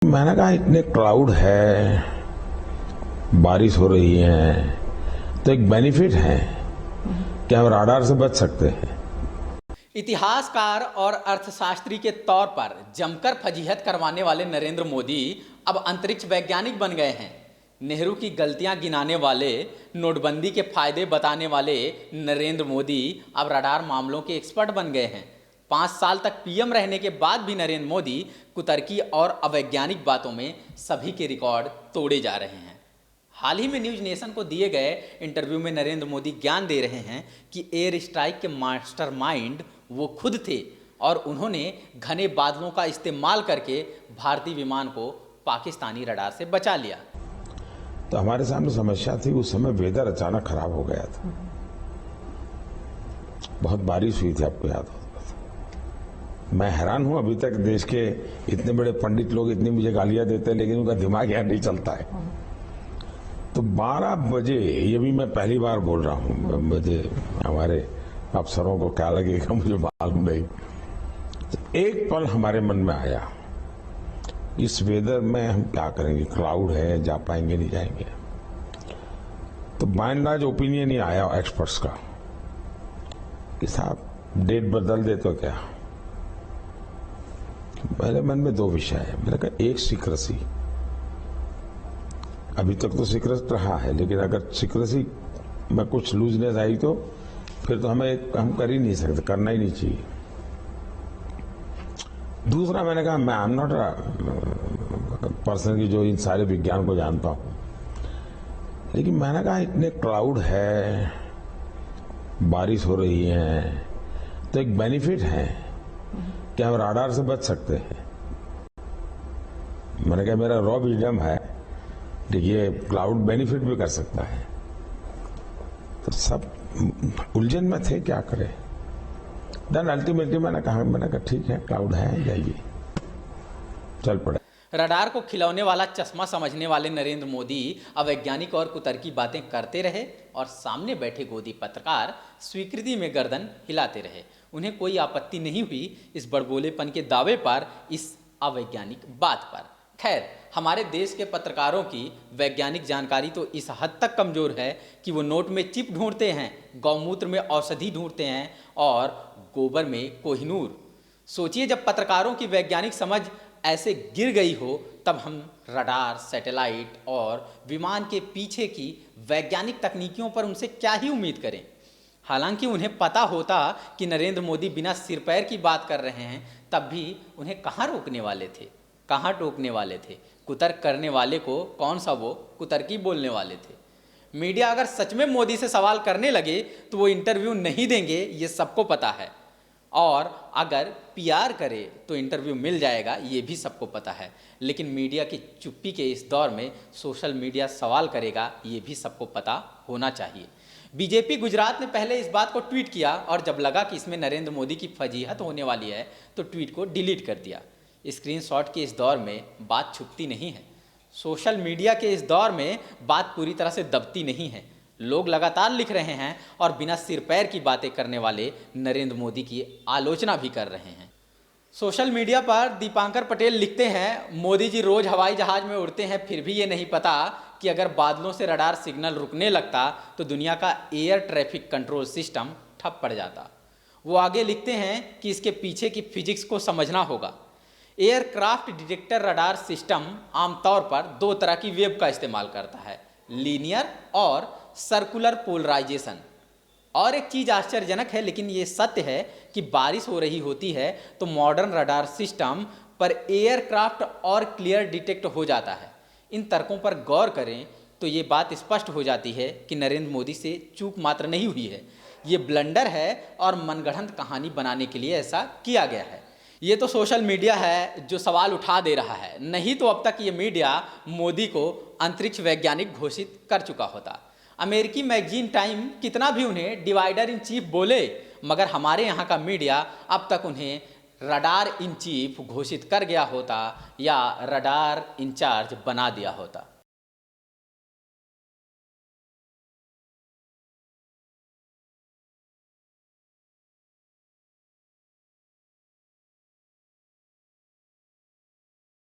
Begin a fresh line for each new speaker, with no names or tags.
मैंने कहा इतने क्लाउड है, बारिश हो रही है, तो एक बेनिफिट है कि हम राडार से बच सकते हैं।
इतिहासकार और अर्थशास्त्री के तौर पर जमकर फजीहत करवाने वाले नरेंद्र मोदी अब अंतरिक्ष वैज्ञानिक बन गए हैं। नेहरू की गलतियां गिनाने वाले, नोटबंदी के फायदे बताने वाले नरेंद्र मोदी अब रडार मामलों के एक्सपर्ट बन गए हैं। 5 साल तक पीएम रहने के बाद भी नरेंद्र मोदी कुतर्की और अवैज्ञानिक बातों में सभी के रिकॉर्ड तोड़े जा रहे हैं। हाल ही में न्यूज नेशन को दिए गए इंटरव्यू में नरेंद्र मोदी ज्ञान दे रहे हैं कि एयर स्ट्राइक के मास्टरमाइंड वो खुद थे और उन्होंने घने बादलों का इस्तेमाल करके भारतीय विमान को पाकिस्तानी रडार से बचा लिया।
तो हमारे सामने समस्या थी, उस समय वेदर अचानक खराब हो गया था, बहुत बारिश हुई थी, आपको याद होगा। मैं हैरान हूं, अभी तक देश के इतने बड़े पंडित लोग इतनी मुझे गालियां देते हैं, लेकिन उनका दिमाग यहाँ नहीं चलता है। तो 12 बजे, ये भी मैं पहली बार बोल रहा हूं, मुझे हमारे अफसरों को क्या लगेगा मुझे मालूम नहीं। तो एक पल हमारे मन में आया, इस वेदर में हम क्या करेंगे, क्लाउड है, जा पाएंगे नहीं जाएंगे। तो बाय एंड लार्ज ओपिनियन ही आया एक्सपर्ट्स का कि साहब डेट बदल दे तो क्या। मेरे मन में 2 विषय है। मैंने कहा एक सीक्रेसी, अभी तक तो सीक्रेट रहा है, लेकिन अगर सीक्रेसी में कुछ लूजनेस आई तो फिर तो हम कर ही नहीं सकते, करना ही नहीं चाहिए। दूसरा मैंने कहा मैं आई एम नॉट पर्सन की जो इन सारे विज्ञान को जानता हूं, लेकिन मैंने कहा इतने क्लाउड है, बारिश हो रही है, तो एक बेनिफिट है कि हम राडार से बच सकते हैं। मैंने कहा मेरा रॉ विजडम है, देखिए क्लाउड बेनिफिट भी कर सकता है। तो सब उलझन में थे, क्या करें। देन अल्टीमेटली मैंने कहा ठीक है, क्लाउड है, जाइए, चल पड़े।
रडार को खिलौने वाला चश्मा समझने वाले नरेंद्र मोदी अवैज्ञानिक और कुतर्की बातें करते रहे और सामने बैठे गोदी पत्रकार स्वीकृति में गर्दन हिलाते रहे। उन्हें कोई आपत्ति नहीं हुई इस बड़बोलेपन के दावे पर, इस अवैज्ञानिक बात पर। खैर, हमारे देश के पत्रकारों की वैज्ञानिक जानकारी तो इस हद तक कमजोर है कि वो नोट में चिप ढूंढते हैं, गौमूत्र में औषधि ढूंढते हैं और गोबर में कोहिनूर। सोचिए, जब पत्रकारों की वैज्ञानिक समझ ऐसे गिर गई हो, तब हम रडार, सैटेलाइट और विमान के पीछे की वैज्ञानिक तकनीकियों पर उनसे क्या ही उम्मीद करें। हालांकि उन्हें पता होता कि नरेंद्र मोदी बिना सिर पैर की बात कर रहे हैं, तब भी उन्हें कहाँ रोकने वाले थे, कहाँ टोकने वाले थे। कुतर्क करने वाले को कौन सा वो कुतर्की बोलने वाले थे। मीडिया अगर सच में मोदी से सवाल करने लगे तो वो इंटरव्यू नहीं देंगे, ये सबको पता है, और अगर पीआर करे तो इंटरव्यू मिल जाएगा, ये भी सबको पता है। लेकिन मीडिया की चुप्पी के इस दौर में सोशल मीडिया सवाल करेगा, ये भी सबको पता होना चाहिए। बीजेपी गुजरात ने पहले इस बात को ट्वीट किया और जब लगा कि इसमें नरेंद्र मोदी की फजीहत होने वाली है तो ट्वीट को डिलीट कर दिया। स्क्रीनशॉट के इस दौर में बात छुपती नहीं है, सोशल मीडिया के इस दौर में बात पूरी तरह से दबती नहीं है। लोग लगातार लिख रहे हैं और बिना सिर पैर की बातें करने वाले नरेंद्र मोदी की आलोचना भी कर रहे हैं। सोशल मीडिया पर दीपांकर पटेल लिखते हैं, मोदी जी रोज हवाई जहाज में उड़ते हैं, फिर भी ये नहीं पता कि अगर बादलों से रडार सिग्नल रुकने लगता तो दुनिया का एयर ट्रैफिक कंट्रोल सिस्टम ठप पड़ जाता। वो आगे लिखते हैं कि इसके पीछे की फिजिक्स को समझना होगा। एयरक्राफ्ट डिटेक्टर रडार सिस्टम आमतौर पर 2 तरह की वेव का इस्तेमाल करता है, लीनियर और सर्कुलर पोलराइजेशन। और एक चीज़ आश्चर्यजनक है, लेकिन ये सत्य है कि बारिश हो रही होती है तो मॉडर्न रडार सिस्टम पर एयरक्राफ्ट और क्लियर डिटेक्ट हो जाता है। इन तर्कों पर गौर करें तो ये बात स्पष्ट हो जाती है कि नरेंद्र मोदी से चूक मात्र नहीं हुई है, ये ब्लंडर है और मनगढ़ंत कहानी बनाने के लिए ऐसा किया गया है। ये तो सोशल मीडिया है जो सवाल उठा दे रहा है, नहीं तो अब तक ये मीडिया मोदी को अंतरिक्ष वैज्ञानिक घोषित कर चुका होता। अमेरिकी मैगजीन टाइम कितना भी उन्हें डिवाइडर इन चीफ बोले, मगर हमारे यहाँ का मीडिया अब तक उन्हें रडार इन चीफ घोषित कर गया होता या रडार इंचार्ज बना दिया होता।